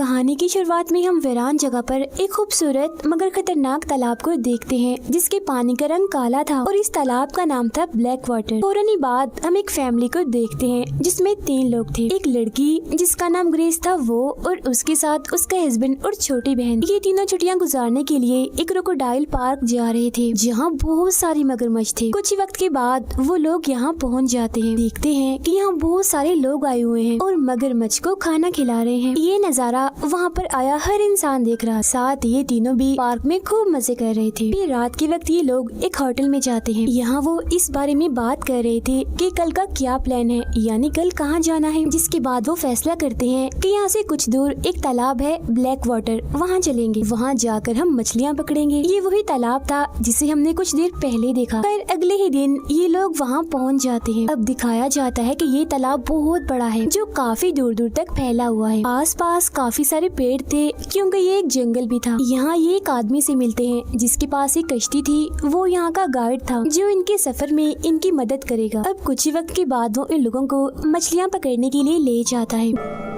कहानी की शुरुआत में हम वीरान जगह पर एक खूबसूरत मगर खतरनाक तालाब को देखते हैं जिसके पानी का रंग काला था और इस तालाब का नाम था ब्लैक वाटर। फौरन ही बाद हम एक फैमिली को देखते हैं जिसमें 3 लोग थे। एक लड़की जिसका नाम ग्रेस था वो और उसके साथ उसका हस्बैंड और छोटी बहन। ये तीनों छुट्टियां गुजारने के लिए एक क्रोकोडाइल पार्क जा रहे थे जहाँ बहुत सारी मगरमच्छ थे। कुछ ही वक्त के बाद वो लोग यहाँ पहुँच जाते हैं। देखते हैं कि यहाँ बहुत सारे लोग आए हुए हैं और मगरमच्छ को खाना खिला रहे हैं। ये नजारा वहाँ पर आया हर इंसान देख रहा। साथ ये तीनों भी पार्क में खूब मजे कर रहे थे। फिर रात के वक्त ये लोग एक होटल में जाते हैं। यहाँ वो इस बारे में बात कर रहे थे कि कल का क्या प्लान है, यानी कल कहाँ जाना है। जिसके बाद वो फैसला करते हैं कि यहाँ से कुछ दूर एक तालाब है ब्लैक वाटर, वहाँ चलेंगे। वहाँ जाकर हम मछलियाँ पकड़ेंगे। ये वही तालाब था जिसे हमने कुछ देर पहले देखा। फिर अगले ही दिन ये लोग वहाँ पहुँच जाते हैं। अब दिखाया जाता है कि ये तालाब बहुत बड़ा है जो काफी दूर दूर तक फैला हुआ है। आस पास काफी सारे पेड़ थे क्योंकि ये एक जंगल भी था। यहाँ ये एक आदमी से मिलते हैं जिसके पास एक कश्ती थी। वो यहाँ का गाइड था जो इनके सफर में इनकी मदद करेगा। अब कुछ ही वक्त के बाद वो इन लोगों को मछलियाँ पकड़ने के लिए ले जाता है।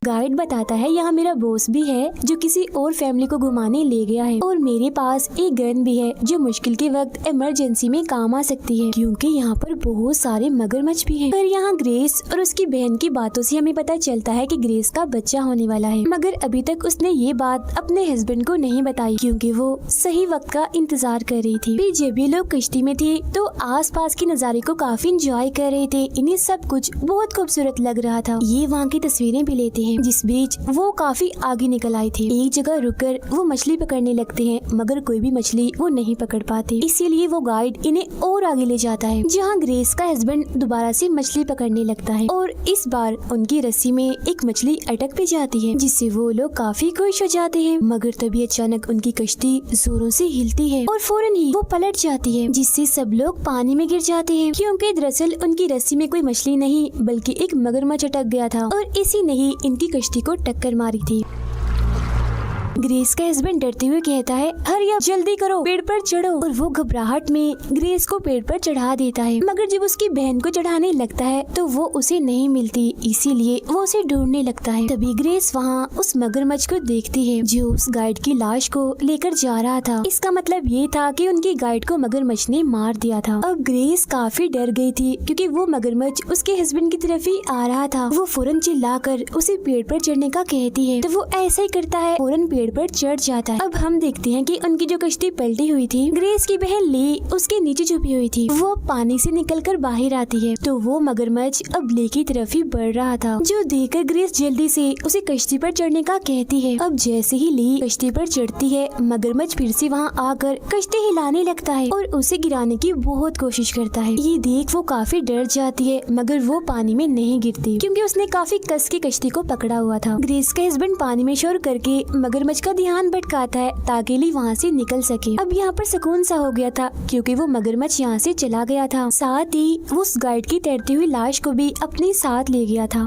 गाइड बताता है यहाँ मेरा बॉस भी है जो किसी और फैमिली को घुमाने ले गया है और मेरे पास एक गन भी है जो मुश्किल के वक्त इमरजेंसी में काम आ सकती है क्योंकि यहाँ पर बहुत सारे मगरमच्छ भी हैं। पर यहाँ ग्रेस और उसकी बहन की बातों से हमें पता चलता है कि ग्रेस का बच्चा होने वाला है, मगर अभी तक उसने ये बात अपने हस्बैंड को नहीं बताई क्योंकि वो सही वक्त का इंतजार कर रही थी। फिर जब ये लोग कश्ती में थे तो आस पास के नज़ारे को काफी इंजॉय कर रहे थे। इन्हें सब कुछ बहुत खूबसूरत लग रहा था। ये वहाँ की तस्वीरें भी लेते हैं। जिस बीच वो काफी आगे निकल आए थे। एक जगह रुककर वो मछली पकड़ने लगते हैं मगर कोई भी मछली वो नहीं पकड़ पाते। इसीलिए वो गाइड इन्हें और आगे ले जाता है जहाँ ग्रेस का हस्बैंड दोबारा से मछली पकड़ने लगता है और इस बार उनकी रस्सी में एक मछली अटक भी जाती है जिससे वो लोग काफी खुश हो जाते हैं। मगर तभी अचानक उनकी कश्ती जोरों से हिलती है और फौरन ही वो पलट जाती है जिससे सब लोग पानी में गिर जाते हैं क्योंकि दरअसल उनकी रस्सी में कोई मछली नहीं बल्कि एक मगरमच्छ अटक गया था और इसी ने ही इनकी कश्ती को टक्कर मारी थी। ग्रेस का हस्बैंड डरते हुए कहता है हरी अप, जल्दी करो, पेड़ पर चढ़ो। और वो घबराहट में ग्रेस को पेड़ पर चढ़ा देता है मगर जब उसकी बहन को चढ़ाने लगता है तो वो उसे नहीं मिलती, इसीलिए वो उसे ढूंढने लगता है। तभी ग्रेस वहाँ उस मगरमच्छ को देखती है जो उस गाइड की लाश को लेकर जा रहा था। इसका मतलब ये था कि उनकी गाइड को मगरमच्छ ने मार दिया था। अब ग्रेस काफी डर गई थी क्योंकि वो मगरमच्छ उसके हस्बैंड की तरफ ही आ रहा था। वो फौरन चिल्लाकर उसे पेड़ पर चढ़ने का कहती है तो वो ऐसा ही करता है, फौरन पेड़ पर चढ़ जाता है। अब हम देखते हैं कि उनकी जो कश्ती पलटी हुई थी, ग्रेस की बहन ली उसके नीचे छुपी हुई थी। वो पानी से निकलकर बाहर आती है तो वो मगरमच्छ अब ली की तरफ ही बढ़ रहा था जो देखकर ग्रेस जल्दी से उसे कश्ती पर चढ़ने का कहती है। अब जैसे ही ली कश्ती पर चढ़ती है मगरमच्छ फिर से वहाँ आकर कश्ती हिलाने लगता है और उसे गिराने की बहुत कोशिश करता है। ये देख वो काफी डर जाती है मगर वो पानी में नहीं गिरती क्योंकि उसने काफी कस के कश्ती को पकड़ा हुआ था। ग्रेस का हस्बैंड पानी में शोर करके मगरमच्छ का ध्यान भटकाता है ताकि ली वहाँ से निकल सके। अब यहाँ पर सुकून सा हो गया था क्योंकि वो मगरमच्छ यहाँ से चला गया था। साथ ही वो उस गाइड की तैरती हुई लाश को भी अपने साथ ले गया था।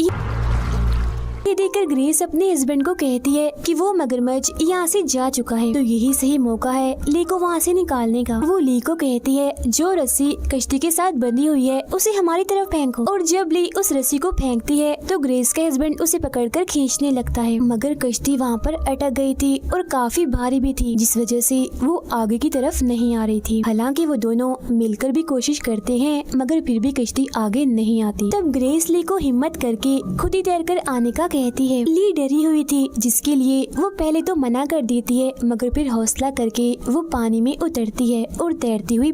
ये देखकर ग्रेस अपने हस्बैंड को कहती है कि वो मगरमच्छ यहाँ से जा चुका है तो यही सही मौका है ली को वहाँ से निकालने का। वो ली को कहती है जो रस्सी कश्ती के साथ बंधी हुई है उसे हमारी तरफ फेंको और जब ली उस रस्सी को फेंकती है तो ग्रेस का हस्बैंड उसे पकड़कर खींचने लगता है मगर कश्ती वहाँ पर अटक गई थी और काफी भारी भी थी जिस वजह से वो आगे की तरफ नहीं आ रही थी। हालांकि वो दोनों मिलकर भी कोशिश करते हैं मगर फिर भी कश्ती आगे नहीं आती। तब ग्रेस ली को हिम्मत करके खुद ही तैरकर आने का कहती है। ली डरी हुई थी जिसके लिए वो पहले तो मना कर देती है मगर फिर हौसला करके वो पानी में उतरती है और तैरती हुई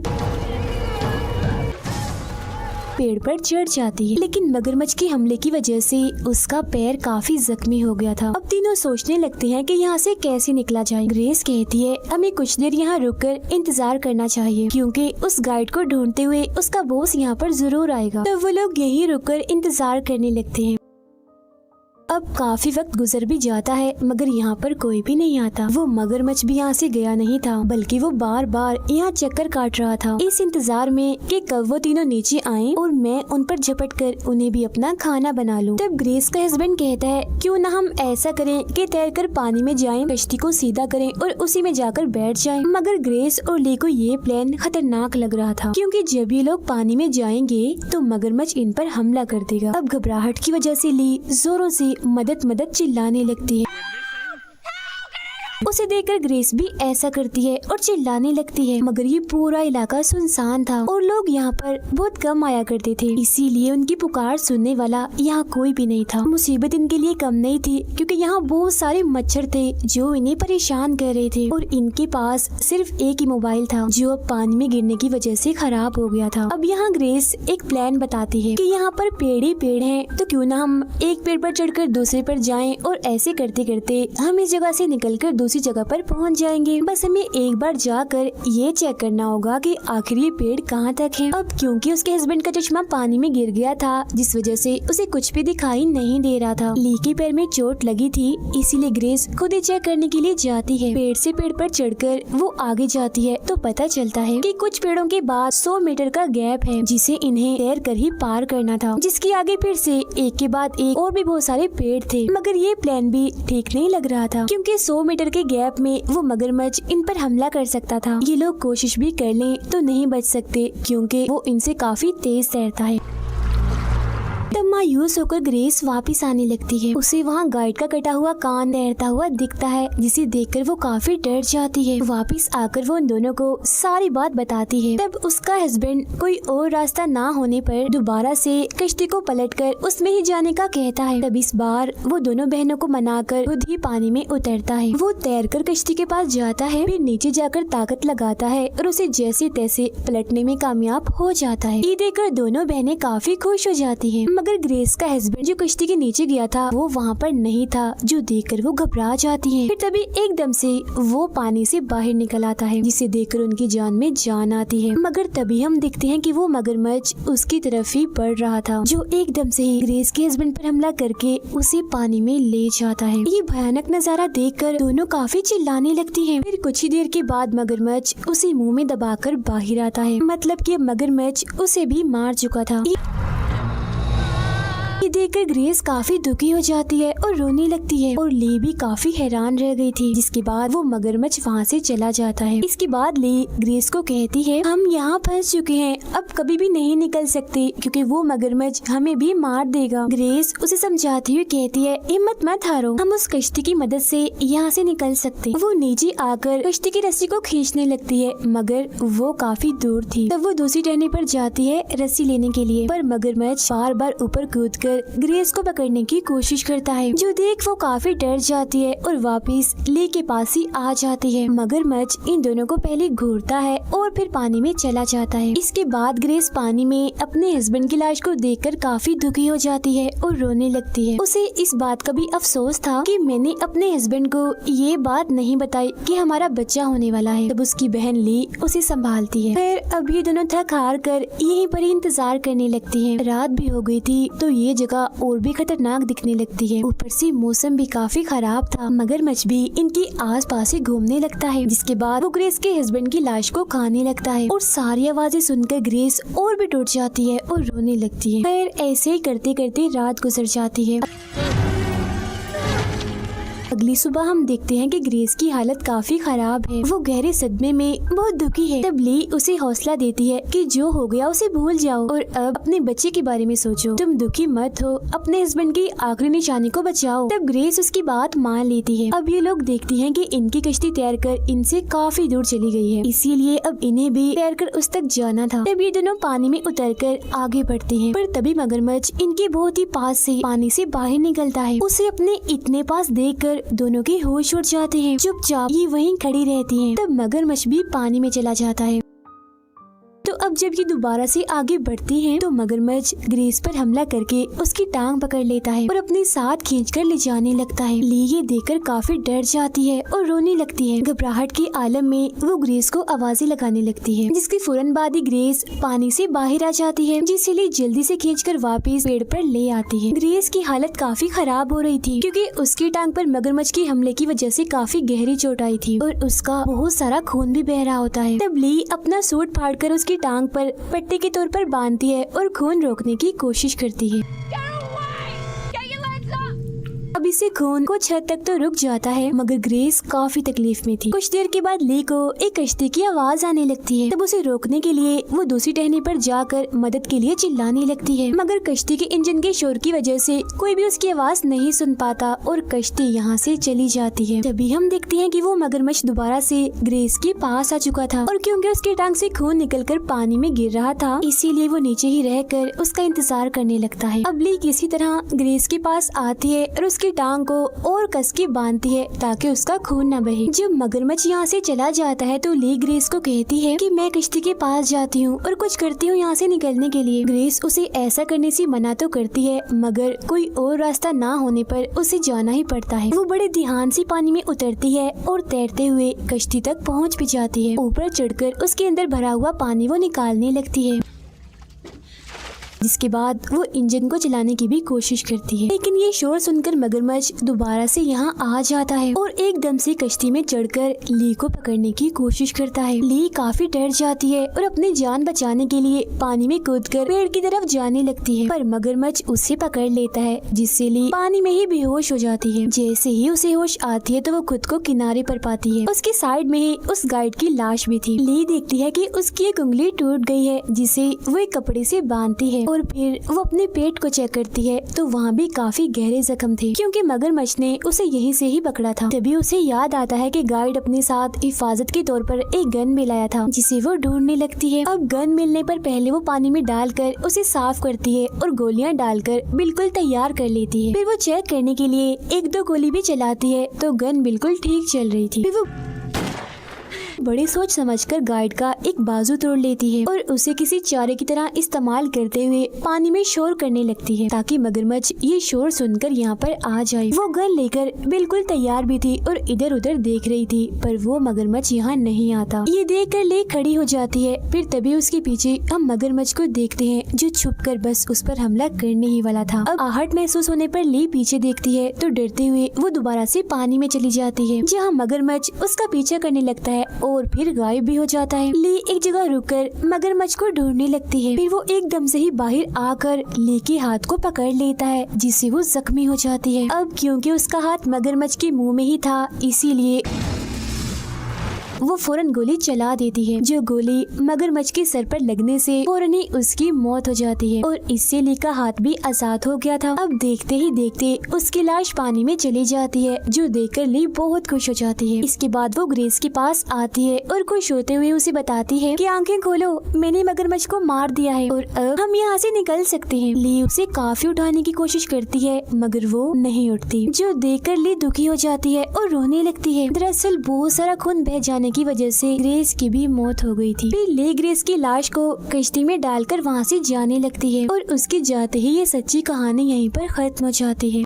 पेड़ पर चढ़ जाती है। लेकिन मगरमच्छ के हमले की वजह से उसका पैर काफी जख्मी हो गया था। अब तीनों सोचने लगते हैं कि यहाँ से कैसे निकला जाए। ग्रेस कहती है हमें कुछ देर यहाँ रुककर इंतजार करना चाहिए क्योंकि उस गाइड को ढूंढते हुए उसका बॉस यहाँ पर जरूर आएगा। तो वो लोग यही रुककर इंतजार करने लगते हैं। अब काफी वक्त गुजर भी जाता है मगर यहाँ पर कोई भी नहीं आता। वो मगरमच्छ भी यहाँ से गया नहीं था बल्कि वो बार बार यहाँ चक्कर काट रहा था इस इंतजार में कि कब वो तीनों नीचे आएं और मैं उन पर झपट कर उन्हें भी अपना खाना बना लूं। तब ग्रेस का हस्बैंड कहता है क्यों ना हम ऐसा करें कि तैरकर पानी में जाएं, कश्ती को सीधा करें और उसी में जाकर बैठ जाएं। मगर ग्रेस और ली को ये प्लान खतरनाक लग रहा था क्योंकि जब ये लोग पानी में जाएंगे तो मगरमच्छ इन पर हमला कर देगा। अब घबराहट की वजह से ली जोरों से मदद मदद चिल्लाने लगती है। उसे देखकर ग्रेस भी ऐसा करती है और चिल्लाने लगती है, मगर ये पूरा इलाका सुनसान था और लोग यहाँ पर बहुत कम आया करते थे, इसीलिए उनकी पुकार सुनने वाला यहाँ कोई भी नहीं था। मुसीबत इनके लिए कम नहीं थी क्योंकि यहाँ बहुत सारे मच्छर थे जो इन्हें परेशान कर रहे थे और इनके पास सिर्फ एक ही मोबाइल था जो अब पानी में गिरने की वजह से खराब हो गया था। अब यहाँ ग्रेस एक प्लान बताती है कि यहाँ पर पेड़ ही पेड़ हैं, तो क्यों ना हम एक पेड़ पर चढ़कर दूसरे पर जाएं और ऐसे करते करते हम इस जगह से निकलकर दूसरी जगह पर पहुंच जाएंगे। बस हमें एक बार जाकर ये चेक करना होगा कि आखिर ये पेड़ कहाँ तक है। अब क्योंकि उसके हस्बैंड का चश्मा पानी में गिर गया था जिस वजह से उसे कुछ भी दिखाई नहीं दे रहा था। ली के पैर में चोट लगी थी, इसीलिए ग्रेस खुद ही चेक करने के लिए जाती है। पेड़ से पेड़ पर चढ़कर वो आगे जाती है तो पता चलता है कि कुछ पेड़ों के बाद 100 मीटर का गैप है जिसे इन्हें तैर कर ही पार करना था, जिसके आगे फिर से एक के बाद एक और भी बहुत सारे पेड़ थे। मगर ये प्लान भी ठीक नहीं लग रहा था क्योंकि 100 मीटर के गैप में वो मगरमच्छ इन पर हमला कर सकता था। ये लोग कोशिश भी कर लें तो नहीं बच सकते क्योंकि वो इनसे काफी तेज तैरता है। तब मायूस होकर ग्रेस वापस आने लगती है। उसे वहाँ गाइड का कटा हुआ कान तैरता हुआ दिखता है जिसे देखकर वो काफी डर जाती है। वापस आकर वो उन दोनों को सारी बात बताती है। तब उसका हस्बैंड कोई और रास्ता ना होने पर दोबारा से कश्ती को पलटकर उसमें ही जाने का कहता है। तब इस बार वो दोनों बहनों को मनाकर खुद ही पानी में उतरता है। वो तैरकर कश्ती के पास जाता है, फिर नीचे जाकर ताकत लगाता है और उसे जैसे तैसे पलटने में कामयाब हो जाता है। ये देखकर दोनों बहनें काफी खुश हो जाती है। मगर ग्रेस का हस्बैंड जो कश्ती के नीचे गया था वो वहाँ पर नहीं था, जो देखकर वो घबरा जाती है। फिर तभी एकदम से वो पानी से बाहर निकल आता है जिसे देखकर उनकी जान में जान आती है। मगर तभी हम देखते हैं कि वो मगरमच्छ उसकी तरफ ही बढ़ रहा था जो एकदम से ही ग्रेस के हस्बैंड पर हमला करके उसे पानी में ले जाता है। ये भयानक नजारा देखकर दोनों काफी चिल्लाने लगती हैं। फिर कुछ ही देर के बाद मगरमच्छ उसे मुंह में दबाकर बाहर आता है, मतलब कि मगरमच्छ उसे भी मार चुका था। ये देखकर ग्रेस काफी दुखी हो जाती है और रोने लगती है और ली भी काफी हैरान रह गई थी। जिसके बाद वो मगरमच्छ वहाँ से चला जाता है। इसके बाद ली ग्रेस को कहती है, हम यहाँ फंस चुके हैं, अब कभी भी नहीं निकल सकते क्योंकि वो मगरमच्छ हमें भी मार देगा। ग्रेस उसे समझाती हुई कहती है, हिम्मत मत हारो, हम उस कश्ती की मदद से यहाँ से निकल सकते। वो नीचे आकर कश्ती की रस्सी को खींचने लगती है मगर वो काफी दूर थी। तब वो दूसरी टहनी पर जाती है रस्सी लेने के लिए, पर मगरमच्छ बार बार ऊपर कूदकर ग्रेस को पकड़ने की कोशिश करता है, जो देख वो काफी डर जाती है और वापस ली के पास ही आ जाती है। मगरमच्छ इन दोनों को पहले घूरता है और फिर पानी में चला जाता है। इसके बाद ग्रेस पानी में अपने हस्बैंड की लाश को देखकर काफी दुखी हो जाती है और रोने लगती है। उसे इस बात का भी अफसोस था कि मैंने अपने हस्बैंड को ये बात नहीं बताई कि हमारा बच्चा होने वाला है। तब उसकी बहन ली उसे संभालती है। फिर अब ये दोनों थक हार कर यहीं पर ही इंतजार करने लगती है। रात भी हो गई थी तो ये जगह और भी खतरनाक दिखने लगती है। ऊपर से मौसम भी काफी खराब था। मगरमच्छ भी इनके आस पास ही घूमने लगता है। जिसके बाद वो ग्रेस के हस्बैंड की लाश को खाने लगता है और सारी आवाजें सुनकर ग्रेस और भी टूट जाती है और रोने लगती है। फिर ऐसे ही करते करते रात गुजर जाती है। अगली सुबह हम देखते हैं कि ग्रेस की हालत काफी खराब है। वो गहरे सदमे में बहुत दुखी है। तब ली उसे हौसला देती है कि जो हो गया उसे भूल जाओ और अब अपने बच्चे के बारे में सोचो। तुम दुखी मत हो, अपने हस्बैंड की आखिरी निशानी को बचाओ। तब ग्रेस उसकी बात मान लेती है। अब ये लोग देखती हैं कि इनकी कश्ती तैरकर इनसे काफी दूर चली गई है, इसीलिए अब इन्हें भी तैरकर उस तक जाना था। तब ये दोनों पानी में उतरकर आगे बढ़ते हैं, पर तभी मगरमच्छ इनके बहुत ही पास से पानी से बाहर निकलता है। उसे अपने इतने पास देखकर दोनों के होश उड़ जाते हैं। चुपचाप ये वहीं खड़ी रहती हैं। तब मगरमच्छ भी पानी में चला जाता है। तो अब जब ये दोबारा से आगे बढ़ती हैं, तो मगरमच्छ ग्रेस पर हमला करके उसकी टांग पकड़ लेता है और अपने साथ खींचकर ले जाने लगता है। ली ये देखकर काफी डर जाती है और रोने लगती है। घबराहट के आलम में वो ग्रेस को आवाजें लगाने लगती है, जिसके फौरन बाद ही ग्रेस पानी से बाहर आ जाती है, जिसे ली जल्दी से खींचकर वापस पेड़ पर ले आती है। ग्रेस की हालत काफी खराब हो रही थी क्योंकि उसकी टांग पर मगरमच्छ के हमले की वजह से काफी गहरी चोट आई थी और उसका बहुत सारा खून भी बह रहा होता है। तब ली अपना सूट फाड़कर उसकी टांग पर पट्टी के तौर पर बांधती है और खून रोकने की कोशिश करती है। अब इससे खून कुछ हद तक तो रुक जाता है, मगर ग्रेस काफी तकलीफ में थी। कुछ देर के बाद ली को एक कश्ती की आवाज आने लगती है। तब उसे रोकने के लिए वो दूसरी टहनी पर जाकर मदद के लिए चिल्लाने लगती है, मगर कश्ती के इंजन के शोर की वजह से कोई भी उसकी आवाज नहीं सुन पाता और कश्ती यहाँ से चली जाती है। तभी हम देखते हैं कि वो मगरमच्छ दोबारा से ग्रेस के पास आ चुका था और क्योंकि उसके टांग से खून निकलकर पानी में गिर रहा था, इसीलिए वो नीचे ही रहकर उसका इंतजार करने लगता है। अब ली किसी तरह ग्रेस के पास आती है और उसकी टांग को और कस के बांधती है ताकि उसका खून न बहे। जब मगरमच्छ यहाँ से चला जाता है तो ली ग्रेस को कहती है कि मैं कश्ती के पास जाती हूँ और कुछ करती हूँ यहाँ से निकलने के लिए। ग्रेस उसे ऐसा करने से मना तो करती है, मगर कोई और रास्ता ना होने पर उसे जाना ही पड़ता है। वो बड़े ध्यान से पानी में उतरती है और तैरते हुए कश्ती तक पहुँच भी जाती है। ऊपर चढ़कर उसके अंदर भरा हुआ पानी वो निकालने लगती है, जिसके बाद वो इंजन को चलाने की भी कोशिश करती है। लेकिन ये शोर सुनकर मगरमच्छ दोबारा से यहाँ आ जाता है और एकदम से कश्ती में चढ़कर ली को पकड़ने की कोशिश करता है। ली काफी डर जाती है और अपनी जान बचाने के लिए पानी में कूदकर पेड़ की तरफ जाने लगती है, पर मगरमच्छ उसे पकड़ लेता है, जिससे ली पानी में ही बेहोश हो जाती है। जैसे ही उसे होश आती है तो वो खुद को किनारे पर पाती है। उसके साइड में ही उस गाइड की लाश भी थी। ली देखती है कि उसकी एक उंगली टूट गई है, जिसे वो एक कपड़े से बांधती है और फिर वो अपने पेट को चेक करती है तो वहाँ भी काफी गहरे जख्म थे, क्योंकि मगरमच्छ ने उसे यहीं से ही पकड़ा था। तभी उसे याद आता है कि गाइड अपने साथ हिफाजत के तौर पर एक गन भी लाया था, जिसे वो ढूंढने लगती है। अब गन मिलने पर पहले वो पानी में डालकर उसे साफ करती है और गोलियां डालकर बिल्कुल तैयार कर लेती है। फिर वो चेक करने के लिए एक दो गोली भी चलाती है तो गन बिल्कुल ठीक चल रही थी। फिर वो बड़ी सोच समझकर गाइड का एक बाजू तोड़ लेती है और उसे किसी चारे की तरह इस्तेमाल करते हुए पानी में शोर करने लगती है ताकि मगरमच्छ ये शोर सुनकर यहाँ पर आ जाए। वो गन लेकर बिल्कुल तैयार भी थी और इधर उधर देख रही थी, पर वो मगरमच्छ यहाँ नहीं आता। ये देखकर ली खड़ी हो जाती है। फिर तभी उसके पीछे हम मगरमच्छ को देखते हैं, जो छुपकर बस उस पर हमला करने ही वाला था। अब आहट महसूस होने पर ली पीछे देखती है तो डरते हुए वो दोबारा से पानी में चली जाती है, जहाँ मगरमच्छ उसका पीछा करने लगता है और फिर गायब भी हो जाता है। ली एक जगह रुककर मगरमच्छ को ढूंढने लगती है। फिर वो एकदम से ही बाहर आकर ली के हाथ को पकड़ लेता है, जिससे वो जख्मी हो जाती है। अब क्योंकि उसका हाथ मगरमच्छ के मुंह में ही था, इसीलिए वो फौरन गोली चला देती है, जो गोली मगरमच्छ के सर पर लगने से फौरन ही उसकी मौत हो जाती है और इससे ली का हाथ भी आजाद हो गया था। अब देखते ही देखते उसकी लाश पानी में चली जाती है, जो देखकर ली बहुत खुश हो जाती है। इसके बाद वो ग्रेस के पास आती है और खुश होते हुए उसे बताती है कि आंखें खोलो, मैंने मगरमच्छ को मार दिया है और अब हम यहाँ से निकल सकते हैं। ली उसे काफी उठाने की कोशिश करती है, मगर वो नहीं उठती, जो देखकर ली दुखी हो जाती है और रोने लगती है। दरअसल बहुत सारा खून बह जाने की वजह से ग्रेस की भी मौत हो गई थी। फिर ली ग्रेस की लाश को कश्ती में डालकर वहाँ से जाने लगती है और उसके जाते ही ये सच्ची कहानी यहीं पर खत्म हो जाती है।